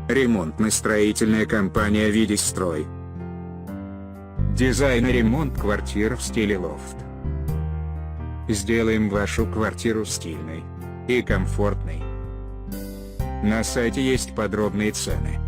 Ремонтно-строительная компания «Строй». Дизайн и ремонт квартир в стиле лофт. Сделаем вашу квартиру стильной и комфортной. На сайте есть подробные цены.